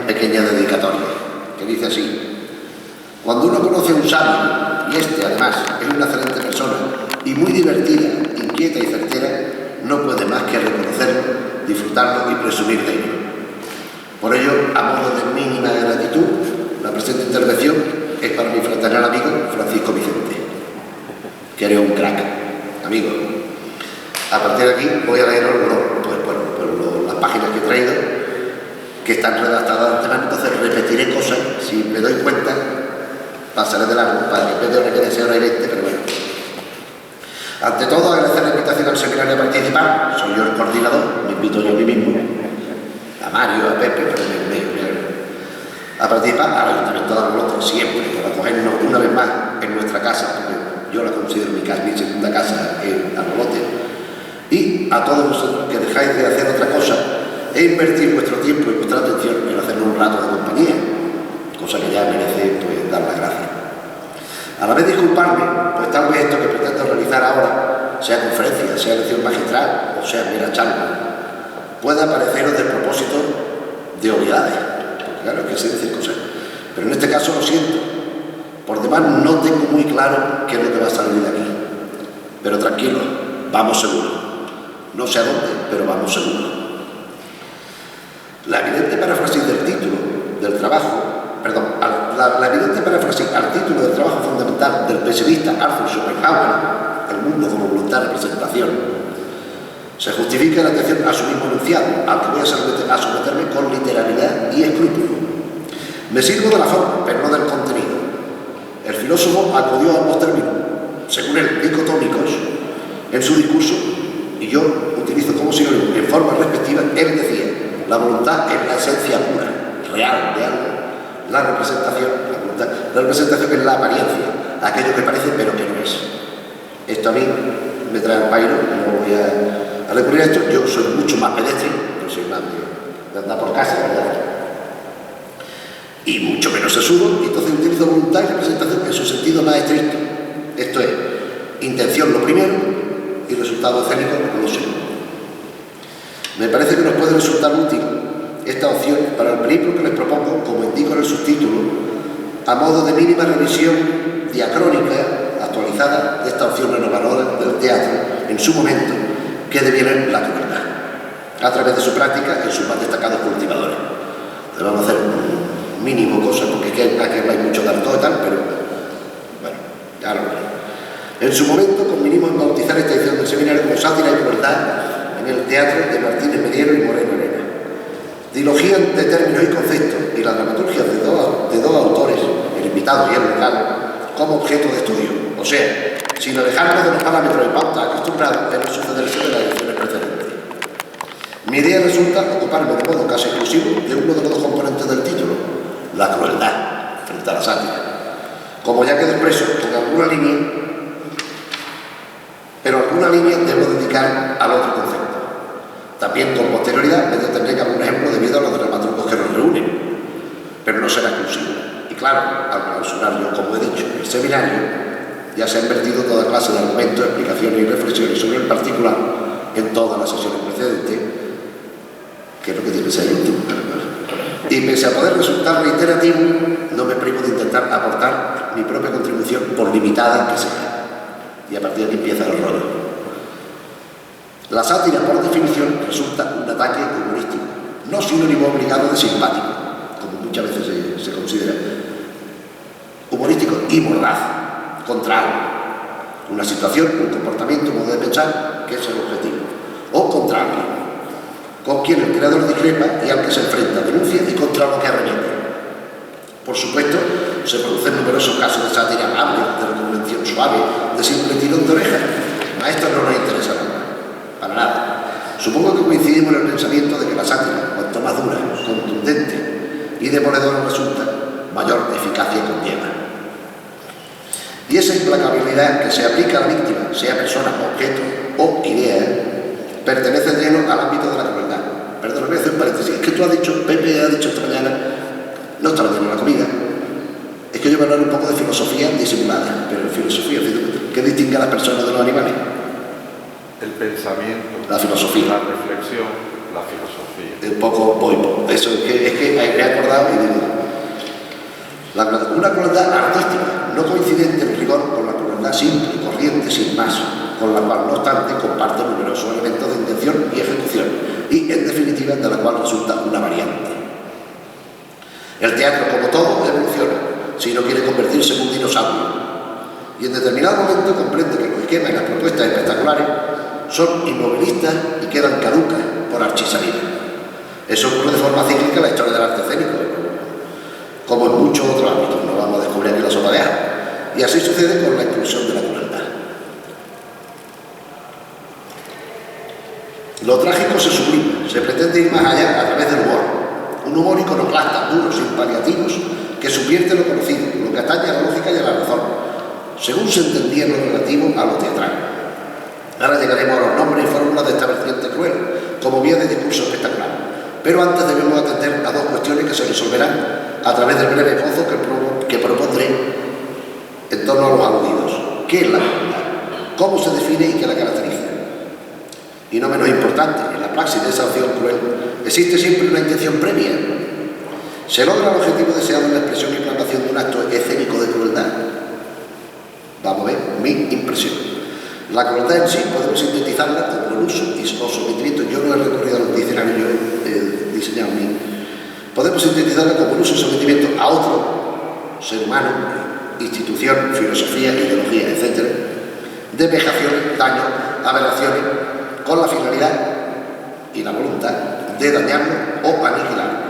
pequeña dedicatoria, que dice así: cuando uno conoce a un sabio, y este además es una excelente persona, y muy divertida, inquieta y certera, no puede más que reconocerlo, disfrutarlo y presumir de ello. Por ello, a modo de mínima gratitud, la presente intervención es para mi fraternal amigo Francisco Vicente, que eres un crack, amigo. A partir de aquí voy a leer las páginas que he traído, que están redactadas de antemano, entonces repetiré cosas. Si me doy cuenta, pasaré de largo para que en vez de hora que desea hora y 20, pero bueno. Ante todo, agradecer la invitación al seminario a participar. Soy yo el coordinador, me invito yo a mí mismo, a Mario, a Pepe, pero a participar, al Ayuntamiento de Arbolote siempre, para acogernos una vez más en nuestra casa, porque yo la considero mi segunda casa en Arbolote, y a todos vosotros que dejáis de hacer otra cosa e invertir vuestro tiempo y vuestra atención en hacernos un rato de compañía, cosa que ya merece dar las gracias. A la vez disculparme, pues tal vez esto que pretendo realizar ahora, sea conferencia, sea lección magistral o sea mera charla, pueda pareceros de propósito de obviedades, porque claro, es que se dicen cosas, pero en este caso lo siento. Por demás no tengo muy claro qué es lo que va a salir de aquí, pero tranquilo, vamos seguro. No sé a dónde, pero vamos seguro. La evidente paráfrasis del título del trabajo, la evidente paráfrasis al título del trabajo fundamental del pesimista Arthur Schopenhauer, El mundo como voluntad de representación, se justifica en atención a su mismo enunciado, al que voy a someterme con literalidad y escrúpulo. Me sirvo de la forma, pero no del contenido. El filósofo acudió a ambos términos, según él, dicotómicos, en su discurso, y yo utilizo como sinónimo en forma respectiva. Él decía: la voluntad es la esencia pura, real, de algo. La representación es la apariencia, aquello que parece pero que no es. Esto a mí me trae el pairo, no voy a recurrir a esto. Yo soy mucho más pedestre, yo soy más de andar por casa, ¿verdad? Y mucho menos sesudo, y entonces utilizo voluntad y representación en su sentido más estricto. Esto es, intención lo primero y resultado escénico lo segundo. Me parece que nos puede resultar útil esta opción para el periplo que les propongo, como indico en el subtítulo, a modo de mínima revisión diacrónica actualizada de esta opción renovadora del teatro en su momento, que deviene la crueldad, a través de su práctica en sus más destacados cultivadores. Vamos a hacer un mínimo cosas, porque aquí hay mucho de harto y tal, pero bueno, ya lo veré. En su momento convinimos en bautizar esta edición del seminario como Sátira y Crueldad en el teatro de Martínez Mediero y Moreno Arena. Dilogían de términos y conceptos y la dramaturgia de dos autores, el invitado y el local, como objeto de estudio, o sea, sin alejarnos de los parámetros y pautas acostumbrados en el sucederse de las ediciones precedentes. Mi idea resulta ocuparme de modo casi exclusivo de uno de los dos componentes del título, la crueldad frente a la sátira, como ya quedó expreso con alguna línea, pero alguna línea debo dedicar al otro concepto. También con posterioridad me detendré en algún ejemplo debido a los dramaturgos que nos reúnen, pero no será exclusivo. Y claro, al clausurar yo, como he dicho, el seminario, ya se han vertido toda clase de argumentos, explicaciones y reflexiones sobre el particular en todas las sesiones precedentes, que es lo que tiene que ser último. Y pese a poder resultar reiterativo, no me privo de intentar aportar mi propia contribución, por limitada que sea. Y a partir de aquí empieza el rollo. La sátira, por definición, resulta un ataque humorístico, no sinónimo obligado de simpático, como muchas veces se considera. Humorístico y mordaz, contra algo. Una situación, un comportamiento, un modo de pensar, que es el objetivo. O contra alguien, con quien el creador discrepa y al que se enfrenta, denuncia y contra lo que arremete. Por supuesto, se producen numerosos casos de sátira amable, de reconvención suave, de simple tirón de orejas. A esto no nos interesa nada, para nada. Supongo que coincidimos en el pensamiento de que la sátira, cuanto más dura, contundente y demoledora resulta, mayor eficacia conlleva. Y esa implacabilidad que se aplica a la víctima, sea persona, objeto o idea, pertenece de lleno al ámbito de la crueldad. Perdón, voy a hacer un paréntesis. Es que tú has dicho, Pepe ha dicho esta mañana, no está metiendo la comida. Es que yo voy a hablar un poco de filosofía disimulada, pero filosofía, ¿qué distingue a las personas de los animales? El pensamiento, la filosofía, la reflexión, la filosofía. Un poco voy. Eso es que me he acordado y digo. Una crueldad artística, no coincidente en rigor con la crueldad simple, corriente, sin más, con la cual, no obstante, comparte numerosos elementos de intención y ejecución, y, en definitiva, de la cual resulta una variante. El teatro, como todo, evoluciona, si no quiere convertirse en un dinosaurio, y en determinado momento comprende que los esquemas y las propuestas espectaculares son inmovilistas y quedan caducas por archisalida. Eso ocurre de forma cíclica en la historia del arte escénico, como en muchos otros ámbitos, no vamos a descubrir aquí la sopa de ajo. Y así sucede con la inclusión de la crueldad. Lo trágico se sublima, se pretende ir más allá a través del humor. Un humor iconoclasta, duro, sin paliativos, que subvierte lo conocido, lo que atañe a la lógica y a la razón, según se entendía en lo relativo a lo teatral. Ahora llegaremos a los nombres y fórmulas de esta vertiente cruel, como vía de discurso espectacular. Pero antes debemos atender a dos cuestiones que se resolverán a través del breve esbozo que propondré en torno a los aludidos. ¿Qué es la crueldad? ¿Cómo se define y qué la caracteriza? Y no menos importante, en la praxis de esa acción cruel existe siempre una intención previa. ¿Se logra el objetivo deseado en la expresión y plasmación de un acto escénico de crueldad? Vamos a ver mi impresión. La crueldad en sí podemos sintetizarla como el uso o sometimiento. Yo no he recurrido a los diccionarios, yo he diseñado mi. Podemos sintetizarla como el uso y sometimiento a otro ser humano, institución, filosofía, ideología, etc., de vejaciones, daños, aberraciones, con la finalidad y la voluntad de dañarlo o aniquilarlo.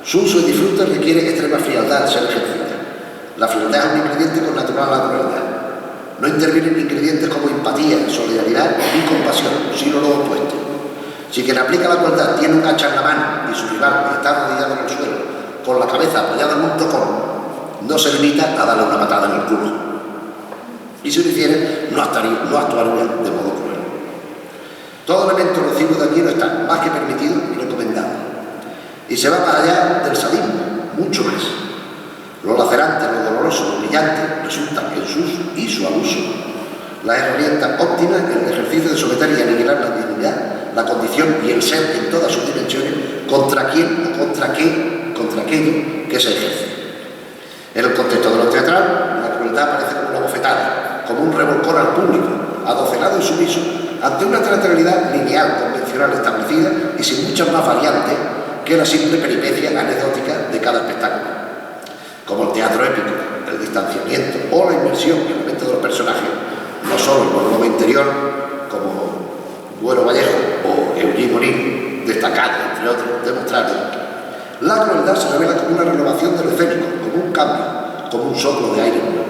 Su uso y disfrute requiere extrema frialdad al ser ejercida. La frialdad es un ingrediente connatural a la crueldad. No intervienen ingredientes como empatía, solidaridad ni compasión, sino lo opuesto. Si quien aplica la crueldad tiene un hacha en la mano y su rival está arrodillado en el suelo, con la cabeza apoyada en un tocón, no se limita a darle una patada en el culo. Y si lo hiciera, no actuaría de modo cruel. Todo elemento nocivo y dañino está más que permitido y recomendado. Y se va más allá del sadismo, mucho más. Lo lacerante, lo doloroso, lo brillante resulta en su uso y su abuso la herramienta óptima en el ejercicio de someter y aniquilar la dignidad, la condición y el ser en todas sus dimensiones contra quién o contra aquello que se ejerce. En el contexto de lo teatral, la crueldad aparece como una bofetada, como un revolcón al público, adocenado y sumiso, ante una teatralidad lineal, convencional, establecida y sin muchas más variantes que la simple peripecia anecdótica de cada espectáculo. Como el teatro épico, el distanciamiento o la inmersión en la mente de los personajes, no solo el monólogo interior, como Duero Vallejo o Eugene Morín, destacado, entre otros, demostraron. La crueldad se revela como una renovación de lo escénico, como un cambio, como un soplo de aire nuevo.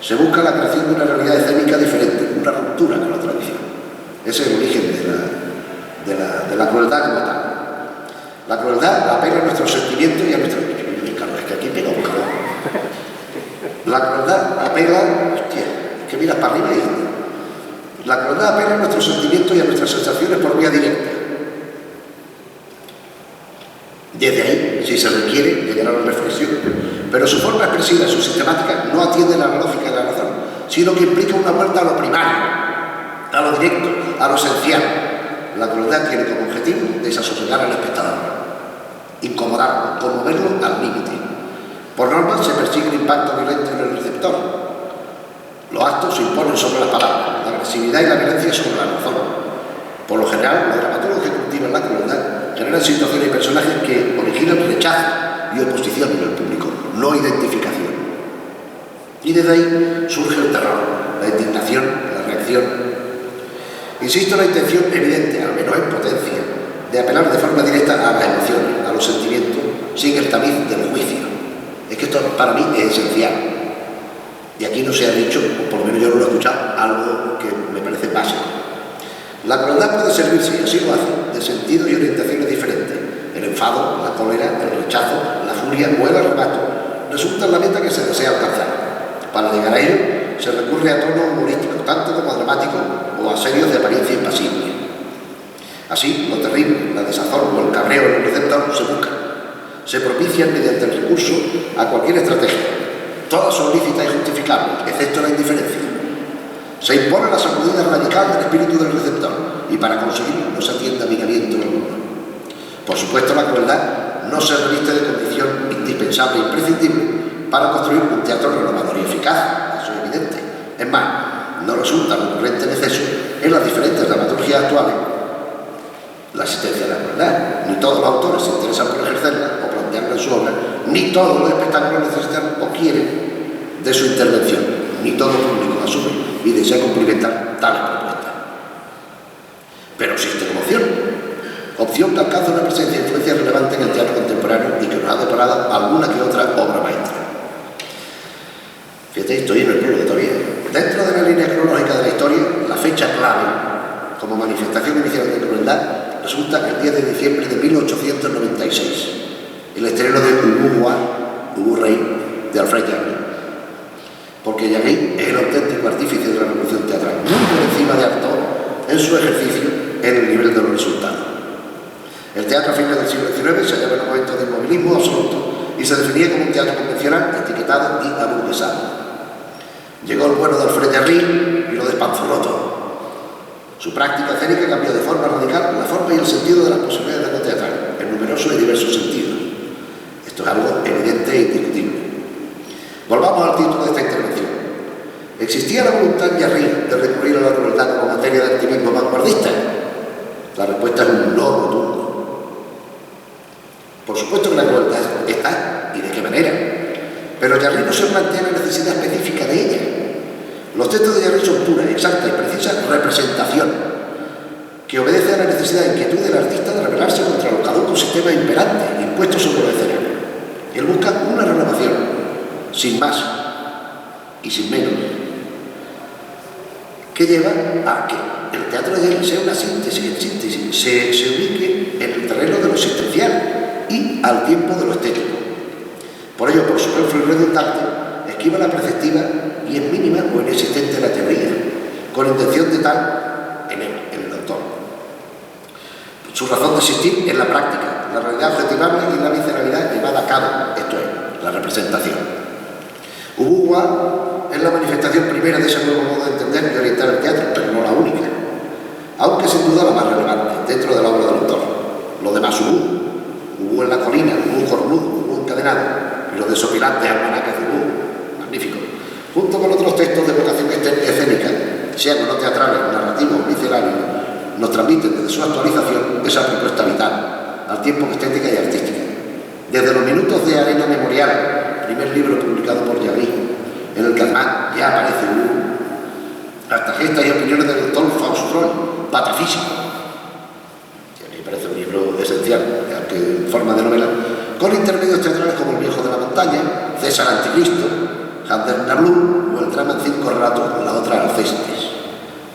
Se busca la creación de una realidad escénica diferente, una ruptura con la tradición. Ese es el origen de la crueldad como tal. La crueldad apela a nuestros sentimientos y a nuestros... Es que aquí pega un calor. La crueldad apela... Hostia, es que miras para arriba y... La crueldad apela a nuestros sentimientos y a nuestras sensaciones por vía directa. Desde ahí, si se requiere, llegar a la reflexión. Pero su forma expresiva, su sistemática, no atiende a la lógica de la razón, sino que implica una vuelta a lo primario, a lo directo, a lo esencial. La crueldad tiene como objetivo desasosegar al espectador, incomodarlo, conmoverlo al límite. Por norma se persigue un impacto violento en el receptor. Los actos se imponen sobre las palabras, la agresividad y la violencia sobre la razón. Por lo general, los dramaturgos que cultivan la crueldad generan situaciones y personajes que originan rechazo y oposición en el público, no identificación. Y desde ahí surge el terror, la indignación, la reacción. Insisto en la intención evidente, al menos en potencia, de apelar de forma directa a las emociones, a los sentimientos, sin el tamiz del juicio. Es que esto para mí es esencial. Y aquí no se ha dicho, o por lo menos yo no lo he escuchado, algo que me parece básico. La crueldad puede servirse, y así lo hace, de sentidos y orientaciones diferentes. El enfado, la cólera, el rechazo, la furia o el arrebato resultan la meta que se desea alcanzar. Para llegar a ello, se recurre a tonos humorísticos, tanto como dramáticos o a serios de apariencia impasible. Así, lo terrible, la desazón o el cabreo en el receptor se buscan. Se propician mediante el recurso a cualquier estrategia. Todas son lícitas y justificables, excepto la indiferencia. Se impone la sacudida radical del espíritu del receptor, y para conseguirlo no se atiende a miramiento alguno. Por supuesto, la crueldad no se reviste de condición indispensable e imprescindible para construir un teatro renovador y eficaz, eso es evidente. Es más, no resulta recurrente neceso en las diferentes dramaturgias actuales la existencia de la crueldad. Ni todos los autores se interesan por ejercerla o plantearla en su obra, ni todos los espectáculos necesitan o quieren de su intervención, ni todo el público asume y desea cumplimentar tales propuestas. Pero existe como opción que alcanza una presencia e influencia relevante en el teatro contemporáneo y que nos ha deparado alguna que otra obra maestra. Fíjate, estoy en el prólogo todavía. Dentro de la línea cronológica de la historia, la fecha clave como manifestación inicial de crueldad resulta el 10 de diciembre de 1896, el estreno de Ubu Rey, de Alfred Jarry. Porque Jarry es el auténtico artífice de la revolución teatral, muy por encima de Artaud en su ejercicio en el nivel de los resultados. El teatro a fines del siglo XIX se hallaba en un momento de inmovilismo absoluto y se definía como un teatro convencional, etiquetado y aburguesado. Llegó el bueno de Alfred Jarry y lo despanzurró todo. Su práctica escénica cambió de forma radical la forma y el sentido de las posibilidades de lo teatral, en numerosos y diversos sentidos. Esto es algo evidente e indiscutible. Volvamos al título de esta intervención. ¿Existía la voluntad de Jarry de recurrir a la crueldad como materia de activismo vanguardista? La respuesta es un no rotundo. Por supuesto que la crueldad está, y de qué manera, pero Jarry no se plantea la necesidad específica de ella. Los textos de Jarry son pura, exacta y precisa representación, que obedece a la necesidad e inquietud del artista de rebelarse contra los caducos sistemas imperantes impuestos sobre los escenarios. Él busca una renovación, sin más y sin menos, que lleva a que el teatro de Jarry sea una síntesis, se ubique en el terreno de lo existencial y al tiempo de lo estético. Por ello, por superfluo y redundante, esquiva la perceptiva y es mínima o inexistente la teoría, con intención de tal en el autor. Su razón de existir es la práctica, la realidad objetivable y la visceralidad llevada a cabo, esto es, la representación. Ubugua es la manifestación primera de ese nuevo modo de entender y orientar el teatro, pero no la única, aunque sin duda la más relevante dentro de la obra del autor. Lo demás Ubu en la colina, Ubu cornudo, Ubu encadenado, y los desopilantes almanaques de Ubu, magnífico, junto con otros textos de vocación escénica, sean o no teatrales, narrativos o miscelarios, nos transmiten desde su actualización esa propuesta vital, al tiempo que estética y artística. Desde los minutos de Arena Memorial, primer libro publicado por Jarry, en el que además ya aparece Ubu, hasta gestas y opiniones del doctor Faust Freud, patafísico. A mí me parece un libro esencial, aunque en forma de novela, con intermedios teatrales como El viejo de la montaña, César Anticristo, Handel Nablus o el drama en 5 relatos, La otra Alcestis,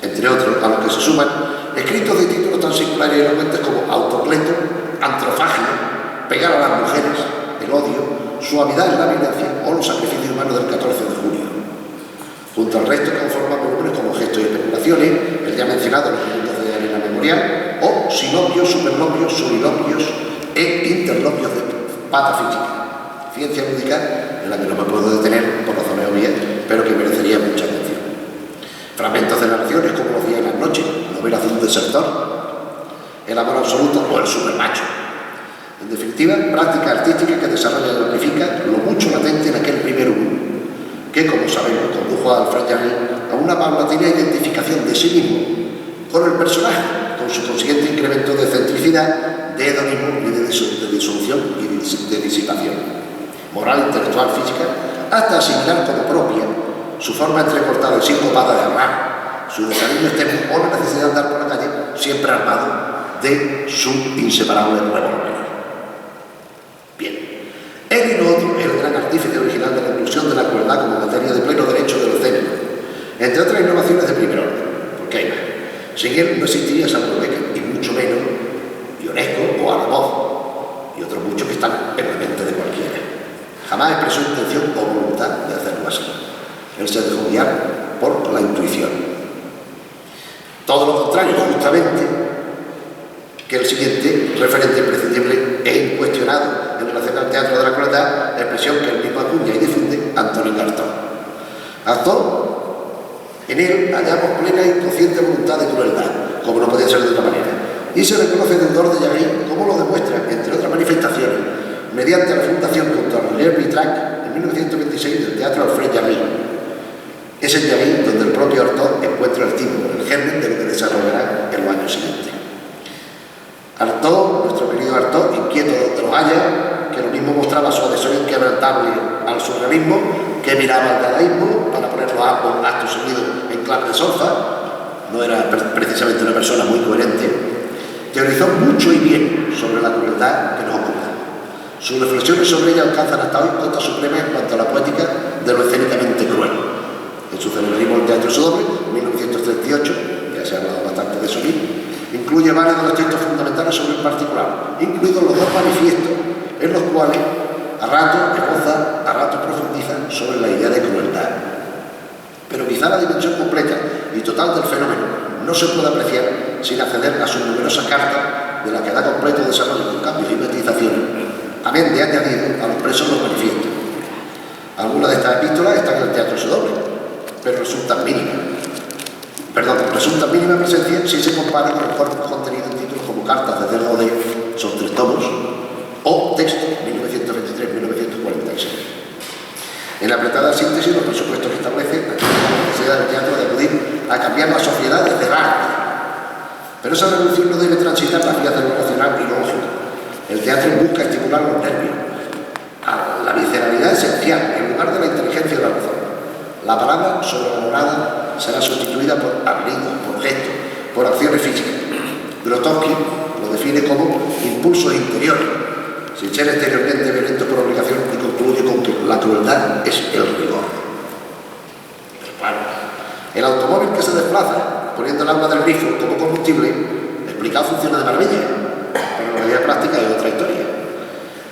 entre otros, a los que se suman escritos de títulos tan singulares y elocuentes como Autocleto, Antrofagia, Pegar a las mujeres, El odio, Suavidad en la violencia o Los sacrificios humanos del 14 de junio. Junto al resto conforman volúmenes como Gestos y especulaciones, el ya mencionado Los minutos de Arena Memorial, o Sinopios, Superlopios, Soliloquios e Interloquios de patafísica, ciencia lúdica en la que no me puedo detener por razones obvias, pero que merecería mucha atención. Fragmentos de narraciones como Los días y las noches, novelas de un desertor, El amor absoluto o El supermacho. En definitiva, práctica artística que desarrolla y amplifica lo mucho latente en aquel primer Ubu, que, como sabemos, condujo a Alfred Jarry a una paulatina identificación de sí mismo con el personaje, con su consiguiente incremento de excentricidad, de hedonismo y de disolución y de disipación moral, intelectual, física, hasta asimilar como propia su forma entrecortada y sincopada de hablar, su desaliño externo o la necesidad de andar por la calle siempre armado de su inseparable revólver. Bien, él y no otro es el gran artífice original de la inclusión de la crueldad como materia de pleno derecho de lo escénico, entre otras innovaciones de primer orden, porque hay más. Sin él no existiría Samuel Beckett, y mucho menos Ionesco o Aramov, y otros muchos que están en la mente de cualquiera. Jamás expresó intención o voluntad de hacerlo así. Él se dejó guiar por la intuición. Todo lo contrario, justamente, que el siguiente referente imprescindible e incuestionado en relación al teatro de la crueldad, la expresión que él mismo acuña y difunde, Antonin Artaud. Artaud, en él hallamos plena e inconsciente voluntad de crueldad, como no podía ser de otra manera. Y se reconoce deudor de Jarry, como lo demuestra, entre otras manifestaciones, mediante la fundación junto a Roger Vitrac en 1926 del Teatro Alfred Jarry. Es en Jarry donde el propio Artaud encuentra el tipo, el germen de lo que desarrollará en los años siguientes. Artaud, nuestro querido Artaud, inquieto donde los haya, que lo mismo mostraba su adhesión inquebrantable al surrealismo, que miraba al dadaísmo para ponerlo a ambos actos seguidos en clave de solfa, no era precisamente una persona muy coherente, teorizó mucho y bien sobre la crueldad que nos ocupa. Sus reflexiones sobre ella alcanzan hasta hoy cota suprema en cuanto a la poética de lo escénicamente cruel. En su cerebrismo El teatro su doble, 1938, ya se ha hablado bastante de eso aquí, incluye varios de los textos fundamentales sobre el particular, incluidos los dos manifiestos, en los cuales a ratos esboza, a ratos profundiza sobre la idea de crueldad. Pero quizá la dimensión completa y total del fenómeno no se puede apreciar sin acceder a sus numerosas cartas, de las que da completo desarrollo con cambios y matizaciones, amén de añadido a los presos los manifiestos. Algunas de estas epístolas están en el teatro su doble, pero resultan mínimas presencia si se compara con el cuerpo contenido en títulos como Cartas desde el Rodé, son 3 tomos, o Texto, 1923-1946. En la apretada síntesis, los presupuestos que establece la necesidad del teatro de acudir a cambiar la sociedad desde el arte. Pero esa revolución no debe transitar las vías de lo racional y lo lógico. El teatro busca estimular los nervios, a la visceralidad esencial, en lugar de la inteligencia y la razón. La palabra sobrevalorada será sustituida por hablidos, por gestos, por acciones físicas. Grotowski lo define como impulsos interiores, sin ser exteriormente violento por obligación, y concluye con que la crueldad es el rigor. Pero claro, el automóvil que se desplaza poniendo el agua del grifo como combustible, explicado funciona de maravilla, pero la realidad práctica es otra historia.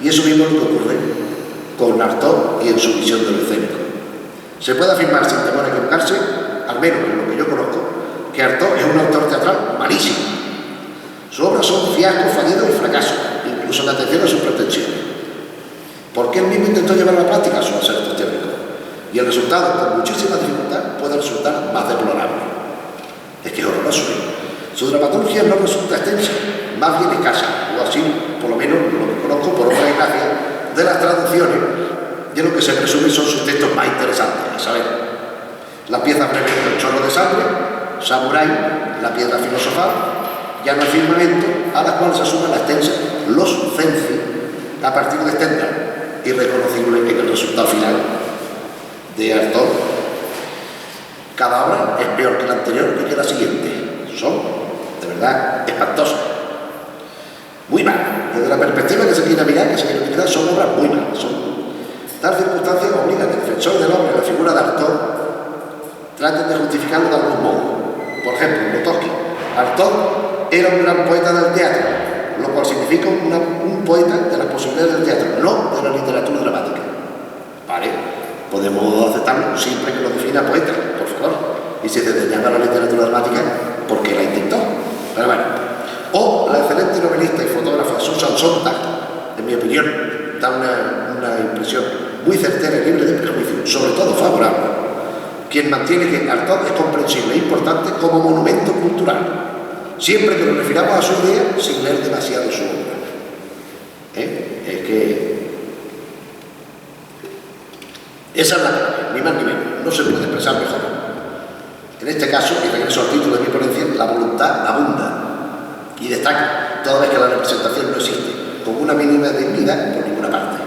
Y eso mismo es lo que ocurre con Artaud y en su visión de lo escénico. Se puede afirmar sin temor a equivocarse, al menos en lo que yo conozco, que Artaud es un autor teatral malísimo. Sus obras son fiascos, fallidos y fracasos, incluso en atención a sus pretensiones. Porque él mismo intentó llevar a la práctica sus acertos teóricos, y el resultado, con muchísima dificultad, puede resultar más deplorable. Es que es horroroso. Su dramaturgia no resulta extensa, más bien escasa, o así, por lo menos, lo que conozco por obra y gracia de las traducciones, de lo que se presume son sus textos más interesantes, a saber, las piezas breves del chorro de sangre, Samurai, la piedra filosofal, ya no el firmamento, a las cuales se asume la extensa Los Cenci, a partir de Stendhal, irreconocible en el resultado final de Artaud. Cada obra es peor que la anterior y que la siguiente. Son, de verdad, espantosas. Muy mal. Desde la perspectiva que se quiera mirar, son obras muy malas. Tal circunstancia obliga a que el defensor del hombre, la figura de Artaud, traten de justificarlo de algún modo. Por ejemplo, Grotowski. Artaud era un gran poeta del teatro, lo cual significa un poeta de las posibilidades del teatro, no de la literatura dramática. ¿Vale? Podemos aceptarlo siempre que lo defina poeta, por favor. Y si desdeñaba la literatura dramática, ¿por qué la intentó? Pero bueno. O la excelente novelista y fotógrafa Susan Sontag, en mi opinión, da una impresión muy certera y libre de prejuicio, sobre todo favorable, quien mantiene que Artaud es comprensible e importante como monumento cultural, siempre que nos refiramos a su idea sin leer demasiado su obra. Es que esa es la clave, ni más ni menos, no se puede expresar mejor. En este caso, y regreso al título de mi ponencia, la voluntad abunda y destaca, toda vez que la representación no existe, con una mínima dignidad por ninguna parte.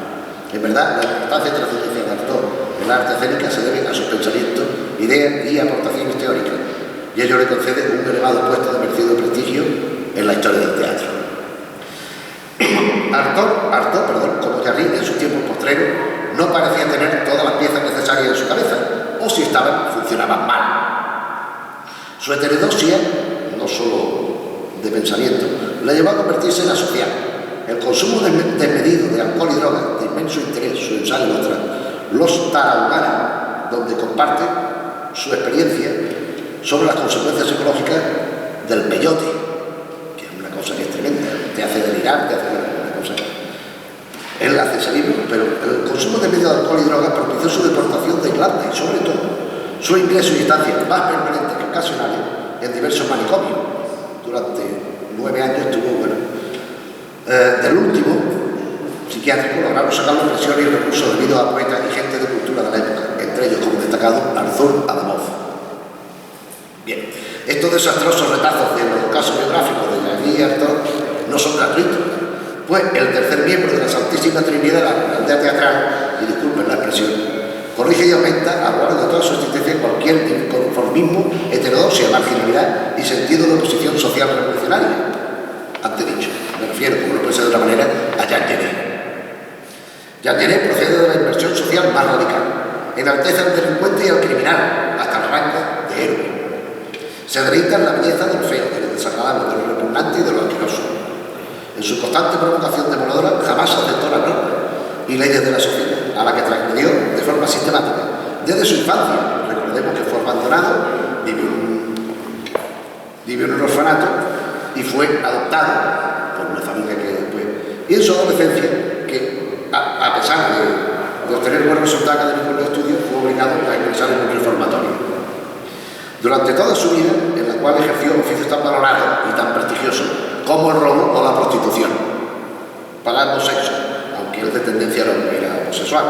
En verdad, la importancia y trascendencia de Artaud en la arte escénica se debe a sus pensamientos, ideas y aportaciones teóricas, y ello le concede un elevado puesto de merecido prestigio en la historia del teatro. Artaud, como Jarry en sus tiempos postreros, no parecía tener todas las piezas necesarias en su cabeza, o si estaban, funcionaban mal. Su heterodoxia, no solo de pensamiento, la llevó a convertirse en asocial. El consumo desmedido de alcohol y drogas, de inmenso interés, su ensayo muestra Los Tarahumara, donde comparte su experiencia sobre las consecuencias psicológicas del peyote, que es una cosa que es tremenda, te hace delirar, te hace una cosa. Él hace ese libro, pero el consumo desmedido de alcohol y drogas propició su deportación de Irlanda y, sobre todo, su ingreso y estancia más permanentes que ocasionales en diversos manicomios, durante 9 años estuvo, bueno, del último psiquiátrico lograron sacar la presión y el recurso debido a poetas y gente de cultura de la época, entre ellos como destacado Arthur Adamov. Bien, estos desastrosos retazos de los casos biográficos de Jaime y Arthur no son gratuitos, pues el tercer miembro de la Santísima Trinidad de la aldea teatral, y disculpen la expresión, corrige y aumenta a lo largo de toda su existencia cualquier inconformismo, heterodoxia, marginalidad y sentido de oposición social revolucionaria. Ante dicho, me refiero, como no puede ser de otra manera, a Jean Genet. Jean Genet procede de la inversión social más radical, enaltece al delincuente y al criminal, hasta el rango de héroe. Se deleita en la belleza de lo feo, de lo desagradable, de lo repugnante y de lo asqueroso. En su constante provocación demoledora jamás aceptó las normas y leyes de la sociedad, a la que transgredió de forma sistemática. Desde su infancia, recordemos que fue abandonado, vivió en un orfanato y fue adoptado por una familia que después... Y en su adolescencia, que a pesar de obtener buenos resultados académicos en los estudios, fue obligado a ingresar en un reformatorio. Durante toda su vida, en la cual ejerció oficios tan valorados y tan prestigiosos como el robo o la prostitución, para ambos sexos, aunque él de tendencia no era homosexual.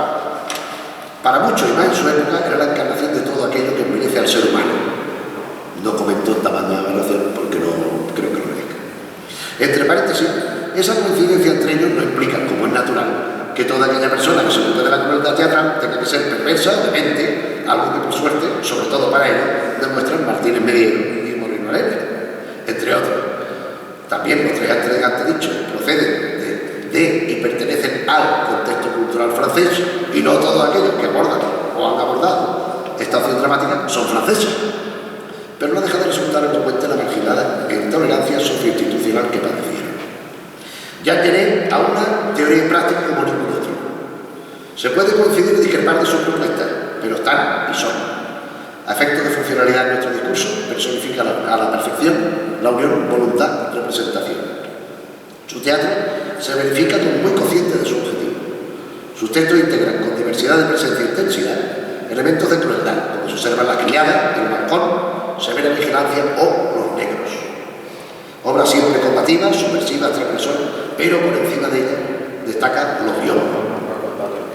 Para muchos, y más en su época, era la encarnación de todo aquello que envilece al ser humano. No comentó tamaño de aberración porque no creo que lo merezca. Entre paréntesis, esa coincidencia entre ellos no implica, como es natural, que toda aquella persona que se ocupe de la crueldad teatral tenga que ser perversa o demente, algo que por suerte, sobre todo para ellos, demuestran Martínez Mediero y Moreno Alegre, entre otros. También los tres antes dichos proceden de y pertenecen al contexto cultural francés, y no todos aquellos que abordan o han abordado esta acción dramática son franceses. Pero no deja de resultar elocuente la marginada e intolerancia socioinstitucional que padecieron. Jean Genet a una teoría y práctica como ningún otro. Se puede coincidir y discrepar de sus propuestas, pero están y son. A efectos de funcionalidad en nuestro discurso, personifica a la perfección la unión voluntad-representación. Su teatro se verifica como muy consciente de su objetivo. Sus textos integran con diversidad de presencia e intensidad elementos de crueldad, como se observan la criada, el balcón, severa vigilancia o los negros. Obra siempre combativa, subversiva, transgresora, pero por encima de ella destaca los guiones.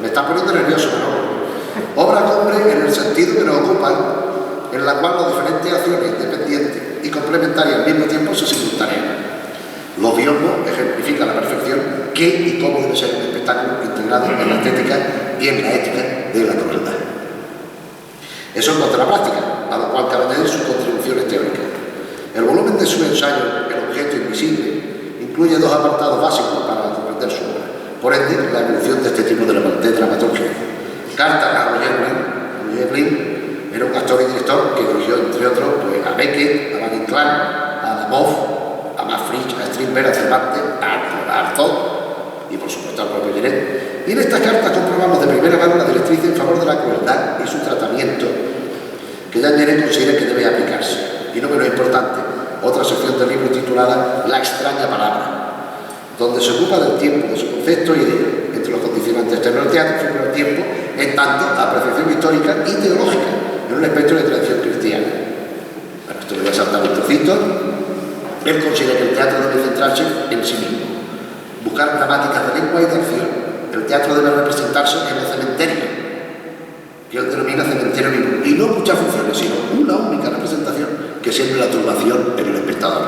Me está poniendo nervioso, ¿no? Obra cumbre en el sentido que nos ocupa, en la cual las diferentes acciones independientes y complementarias al mismo tiempo se simultanean. Los biomos ejemplifican a la perfección qué y cómo debe ser un espectáculo integrado en la estética y en la ética de la crueldad. Eso en cuanto a la práctica, a lo cual cabe añadir sus contribuciones teóricas. El volumen de su ensayo, El objeto invisible, incluye dos apartados básicos para comprender su obra. Por ende, la evolución de este tipo de dramaturgia. Carta a Roger Blin era un actor y director que dirigió, entre otros, pues, a Beckett, a Van Inclán, a Adamov, a Max Frisch, a Strindberg, a Cervantes, a Artaud y, por supuesto, al propio Genet. Y en estas cartas comprobamos de primera mano la directriz en favor de la crueldad y su tratamiento que Jean Genet considera que debe aplicarse. Y no menos importante, otra sección del libro titulada La extraña palabra, donde se ocupa del tiempo, de su concepto y idea. Entre los condicionantes externos del teatro figura el tiempo en tanto apreciación histórica y teológica en un espectro de tradición cristiana. Bueno, esto le voy a saltar un trocito. Él considera que el teatro debe centrarse en sí mismo, buscar gramáticas de lengua y de acción. El teatro debe representarse en los cementerios, que él denomina cementerio vivo, y no muchas funciones, sino una única representación que siempre la turbación en el espectador.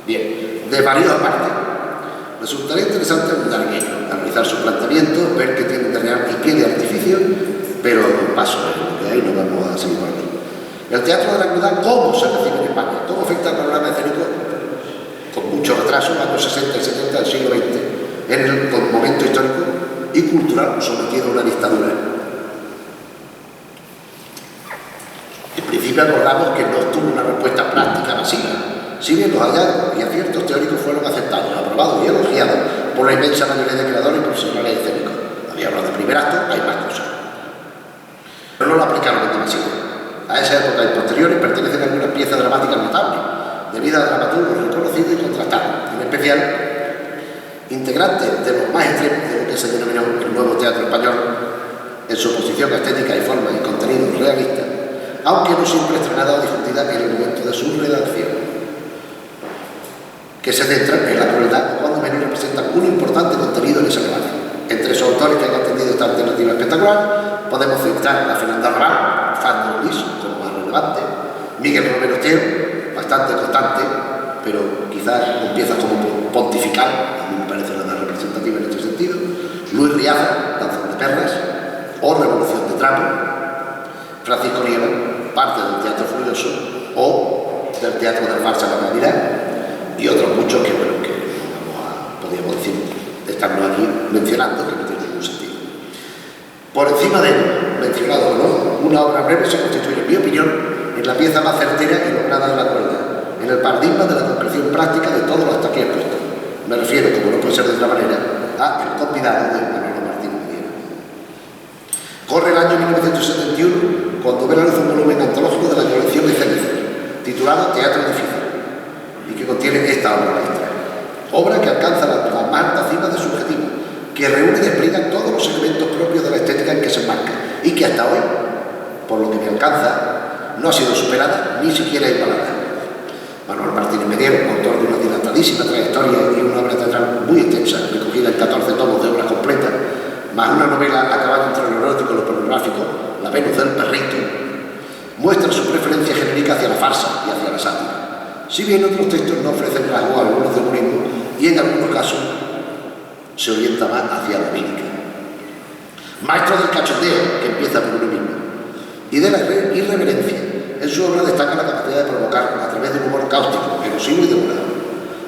Bien, de varios aparte, resultaría interesante abundar en ello, analizar sus planteamientos, ver qué tienen de real y qué de artificio, pero paso de lo que hay, no vamos a seguir por aquí. El teatro de la crueldad, ¿cómo se recibe en España? ¿Cómo afecta al panorama escénico? Con mucho retraso, en los años 60 y 70 del siglo XX, en el momento histórico y cultural sometido a una dictadura. En principio acordamos que no tuvo una respuesta práctica masiva, si bien los hallazgos y aciertos teóricos fueron aceptados, aprobados y elogiados por la inmensa mayoría de creadores y profesionales escénicos. Había hablado de primer acto, hay más cosas. Pero no lo aplicaron en demasía. A esa época y posteriores pertenecen algunas piezas dramáticas notables, debido a dramaturgos reconocidos y contrastados, en especial integrantes de los más extremos de lo que se denominó el nuevo teatro español, en su posición estética y forma y contenido realista, aunque no siempre estrenada o difundida en el momento de su redacción. que se centran en la crueldad o cuando menos representan un importante contenido en ese relato. Entre esos autores que han atendido esta alternativa espectacular podemos citar a Fernando Arrabal, Fernando Luis, como más relevante, Miguel Romero Otero, bastante constante, pero quizás con piezas como Pontifical, a mí me parece la más representativa en este sentido, Luis Riaza, Danzón de Perlas, o Revolución de Trapo, Francisco Nieva, parte del Teatro Furioso, o del Teatro de la Farsa de la Navidad, y otros muchos que, bueno, que podríamos decir, estarnos aquí mencionando, que no tiene ningún sentido. Por encima de ello, mencionado o no, una obra breve se constituye, en mi opinión, en la pieza más certera y lograda de la crueldad, en el paradigma de la concreción práctica de todo lo hasta aquí expuesto. Me refiero, como no puede ser de otra manera, a El convidado de Manolo Martínez Mediero. Corre el año 1971 cuando ve la luz un volumen antológico de la colección de Cenecer, titulado Teatro Difícil, y que contiene esta obra maestra. Obra que alcanza la más alta cima de su objetivo, que reúne y despliega todos los elementos propios de la estética en que se enmarca, y que hasta hoy, por lo que me alcanza, no ha sido superada ni siquiera igualada. Manuel Martínez Mediero, autor de una dilatadísima trayectoria y una obra teatral muy extensa, recogida en 14 tomos de obra completa, más una novela a caballo entre lo erótico y lo pornográfico, La Venus del Perrito, muestra su preferencia genérica hacia la farsa y hacia la sátira. Si bien otros textos no ofrecen rasgos algunos de humorismo y en algunos casos se orienta más hacia la lírica. Maestro del cachondeo, que empieza por uno mismo, y de la irreverencia. En su obra destaca la capacidad de provocar, a través de un humor cáustico, erosivo y demorado.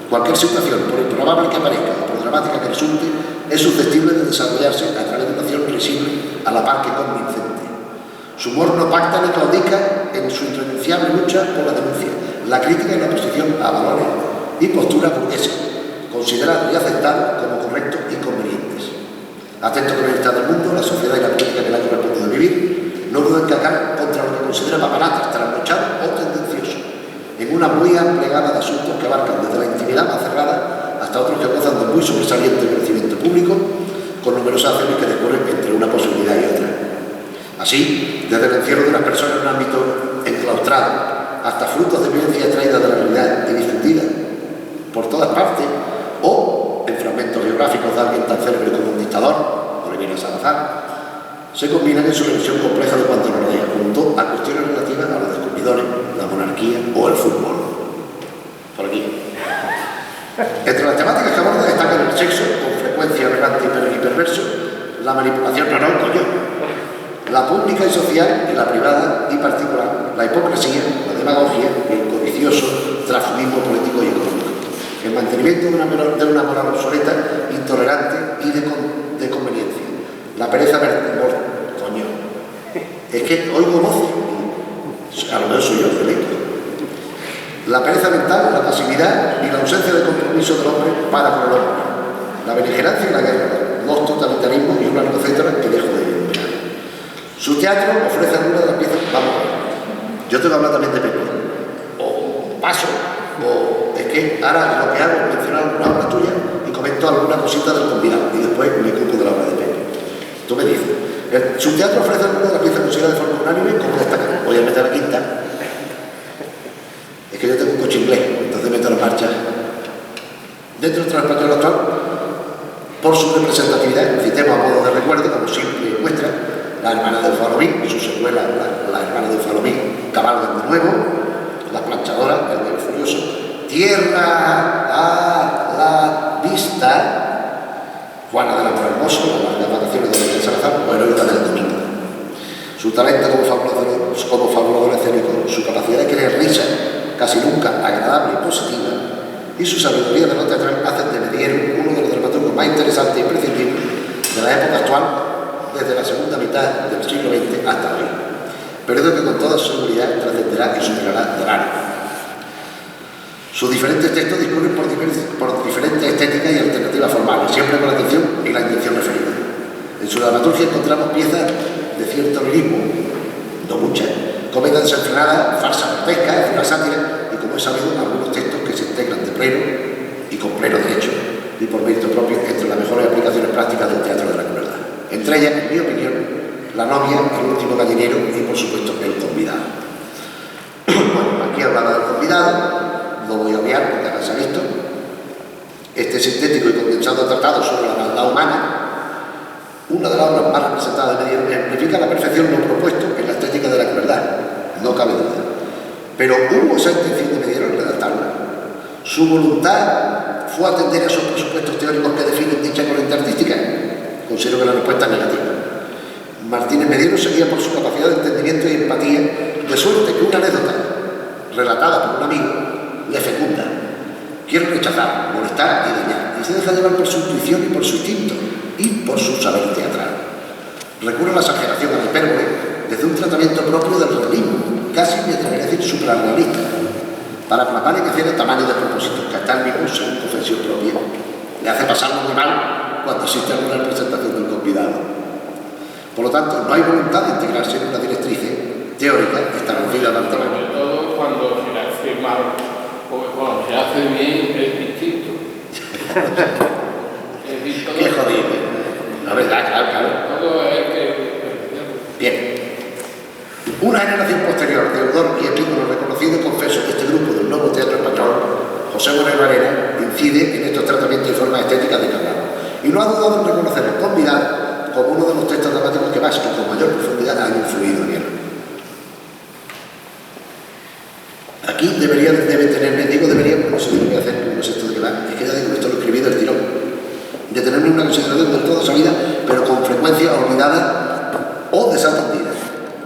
Cualquier situación, por improbable que parezca o por dramática que resulte, es susceptible de desarrollarse a través de una acción risible a la par que convincente. Su humor no pacta ni claudica en su irrenunciable lucha por la denuncia, la crítica y la oposición a valores y posturas burguesas, considerados y aceptados como correctos y convenientes. Atento con el estado del mundo, la sociedad y la política que le ha correspondido vivir, no duda en cargar contra lo que considera papanatas, trasnochado o tendencioso, en una muy amplia gama de asuntos que abarcan desde la intimidad más cerrada hasta otros que gozan de muy sobresaliente conocimiento público, con numerosas acciones que discurren entre una posibilidad y otra. Así, desde el encierro de las personas en un ámbito enclaustrado, hasta frutos de violencia traída de la realidad y difundida por todas partes, o en fragmentos biográficos de alguien tan célebre como un dictador, Oliveira Salazar, se combinan en su revisión compleja de cuanto nos rodea, junto a cuestiones relativas a los descubridores, la monarquía o el fútbol. Por aquí. Entre las temáticas que aborda destacan el sexo, con frecuencia aberrante y perverso, la manipulación, la pública y social y la privada y particular, la hipocresía, la demagogia y el codicioso transfugismo político y económico, el mantenimiento de una moral obsoleta, intolerante y de conveniencia, la pereza coño, es que oigo voces, a lo mejor soy yo el electo. La pereza mental, la pasividad y la ausencia de compromiso del hombre para con el hombre, la beligerancia y la guerra, los totalitarismos y una etcétera que dejo de enumerar. Su teatro ofrece algunas de las piezas, vamos, yo te voy a hablar también de Pepe, o paso, o es que ahora lo que hago es mencionar alguna obra tuya y comento alguna cosita del convidado y después me ocupo de la obra de Pepe. Tú me dices, su teatro ofrece algunas de las piezas consideradas de forma unánime como destacan. Voy a meter la quinta. Es que yo tengo un coche inglés, entonces meto la marcha. Dentro del español actual, por su representatividad, citemos a modo de recuerdo, como simple muestra, La hermana del Falomín, su secuela, la hermana del Falomín, Cabalgan de nuevo, La planchadora, El del Furioso, Tierra a la vista, Juana de la Hermoso, Las vacaciones de Miguel Salazar o Heroica del Domingo. Su talento como fabulador escénico, su capacidad de crear risa, casi nunca agradable y positiva, y su sabiduría de lo teatral hacen de Mediero uno de los dramaturgos más interesantes y imprescindibles de la época actual, desde la segunda mitad del siglo XX hasta hoy. Periodo que con toda seguridad trascenderá y superará de largo. Sus diferentes textos discurren por diferentes estéticas y alternativas formales, siempre con la atención y la intención referida. En su dramaturgia encontramos piezas de cierto lirismo, no muchas, comedia desenfrenada, farsa grotesca, es una sátira, y como he sabido, algunos textos que se integran de pleno y con pleno derecho, y por mérito propio, entre las mejores aplicaciones prácticas del teatro de la crueldad. Entre ellas, en mi opinión, La novia, El último gallinero y, por supuesto, El convidado. Bueno, aquí hablaba del convidado. Lo voy a obviar porque ahora se ha visto. Este sintético y condensado tratado sobre la maldad humana, una de las obras más representadas de Mediero, ejemplifica a la perfección lo propuesto en la estética de la crueldad, no cabe duda. Pero ¿hubo esa intención de Mediero en redactarla? ¿Su voluntad fue atender a esos presupuestos teóricos que definen dicha corriente artística? Considero que la respuesta es negativa. Martínez Mediero seguía por su capacidad de entendimiento y empatía, de suerte que una anécdota relatada por un amigo le fecunda. Quiere rechazar, molestar y dañar, y se deja llevar por su intuición y por su instinto, y por su saber teatral. Recurre a la exageración, a la hipérbole, desde un tratamiento propio del realismo, casi me atrevería a decir suprarrealista, para atrapar y que tiene tamaño de propósito, que hasta el mismo, según confesión propia, le hace pasar muy mal cuando asiste a una representación del convidado. Por lo tanto, no hay voluntad de integrarse en una directriz teórica establecida de antemano. Sobre todo cuando se hace mal, o cuando se hace bien es distinto. Qué jodido. La verdad, claro. Todo es que... Bien. Una generación posterior, deudor y epígono reconocido y confeso de este grupo del nuevo teatro español, José Moreno Arena, incide en estos tratamientos y formas estéticas de Carrara. Y no ha dudado en reconocer el convidado como uno de los textos dramáticos que más y con mayor profundidad han influido en él. Aquí debe tenerme, digo debería, porque no sé lo que hacer, no sé esto de qué va, es que ya digo, esto lo escribí del tirón, de tenerme una consideración del todo sabida, pero con frecuencia olvidada o desatendida.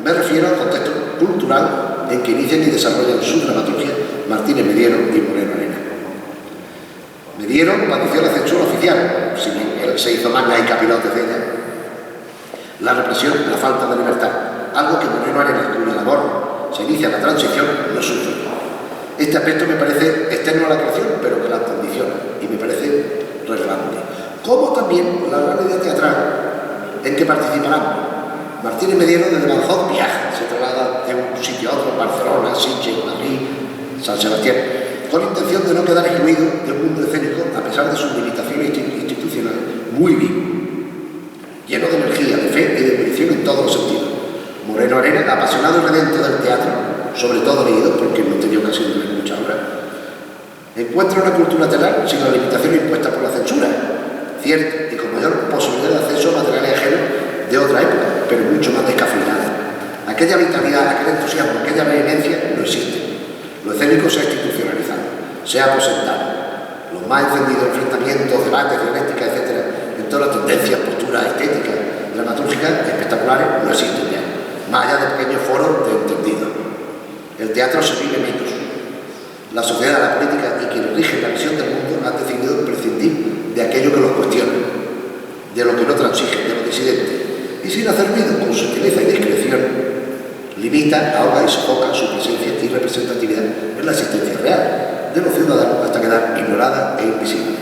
Me refiero al contexto cultural en que inician y desarrollan su dramaturgia Martínez Mediero y Moreno Arena. Mediero padeció la censura oficial, si bien él se hizo manga y capirote de ella, la represión, la falta de libertad, algo que Moreno Arena, cuya labor se inicia la transición, no sufre. Este aspecto me parece externo a la creación, pero que la condiciona, y me parece relevante. Como también la gran idea teatral en que participarán. Martínez Mediero desde Badajoz viaja, se traslada de un sitio a otro, Barcelona, Sitges, Madrid, San Sebastián, con intención de no quedar excluido del mundo escénico a pesar de sus limitaciones institucionales, muy vivo, lleno de energía, de fe y de convicción en todos los sentidos. Moreno Arena, apasionado y redento del teatro, sobre todo leído, porque no tenía ocasión de leer muchas obras, encuentra una cultura teatral sin la limitación impuesta por la censura, cierto, y con mayor posibilidad de acceso a materiales ajenos de otra época, pero mucho más descafeinada. Aquella vitalidad, aquel entusiasmo, aquella vehemencia no existe. Lo escénico se ha institucionalizado, se ha aposentado. Los más encendidos enfrentamientos, debates, dialéctica, etc., en todas las tendencias, posturas estéticas, dramatúrgicas, espectaculares, no existen ya, más allá de pequeños foros de entendidos. El teatro se vive menos. La sociedad, la política y quienes rigen la visión del mundo han decidido prescindir de aquello que los cuestiona, de lo que no transige, de lo disidente, y sin hacer ruido, con sutileza y discreción, limita, ahoga y sofoca su presencia y representatividad en la existencia real de los ciudadanos hasta quedar ignorada e invisible.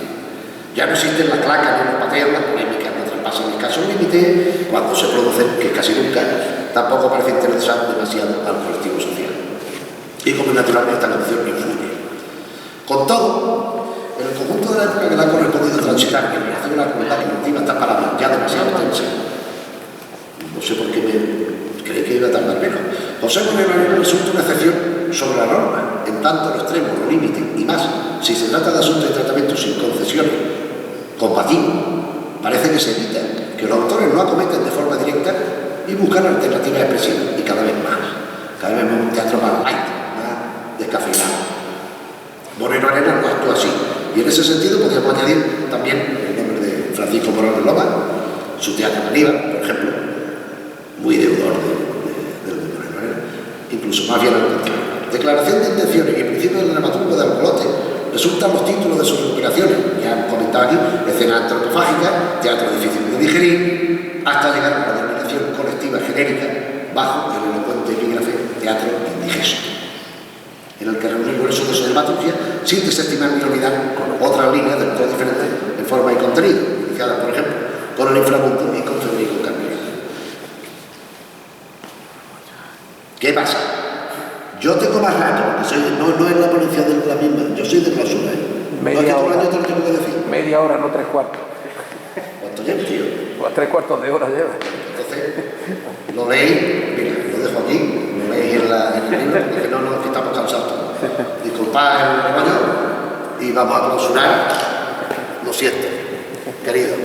Ya no existen las clacas ni los pateos, las polémicas no traspasan escasos límites cuando se producen, que casi nunca, tampoco parece interesar demasiado al colectivo social. Y como es natural, esta canción influye. Con todo, en el conjunto de la época que le ha correspondido transitar en relación a la crueldad que motiva estas palabras ya demasiado tensas, no sé por qué me creí que iba a tardar menos. José Moreno Arena resulta una excepción sobre la norma, en tanto lo extremo, lo límite, y más, si se trata de asuntos y tratamientos sin concesiones, compatibles, parece que se evita que los autores no acometen de forma directa y buscan alternativas expresivas, y cada vez más un teatro más light, más descafeinado. Moreno Arena no actúa así, y en ese sentido podríamos añadir también el nombre de Francisco Morales Loma, su teatro Aníbal, por ejemplo, muy deudor del Moreno Arena, incluso más bien al contrario. Declaración de intenciones y principios del dramaturgo de Alcolote resultan los títulos de sus recuperaciones, ya hemos comentado aquí, escena antropofágica, teatro difícil de digerir, hasta llegar a una denominación colectiva genérica bajo el elocuente epígrafe teatro indigesto, en el que reunir grueso de su dramaturgia sin desestimar ni olvidar con otras líneas de todo diferentes en forma y contenido, iniciadas por ejemplo con el inframundo y con Federico Carmelo. ¿Qué pasa? Yo tengo más rato, porque no es la ponencia de la misma, yo soy de clausura, Media hora. Yo te lo tengo que decir. Media hora, no 3 cuartos. ¿Cuánto lleva, tío? Pues 3 cuartos de hora lleva. Entonces, lo leí, mira, lo dejo aquí, lo leí en el libro, porque no, que estamos cansados. Disculpad el rollo y vamos a clausurar siento, querido.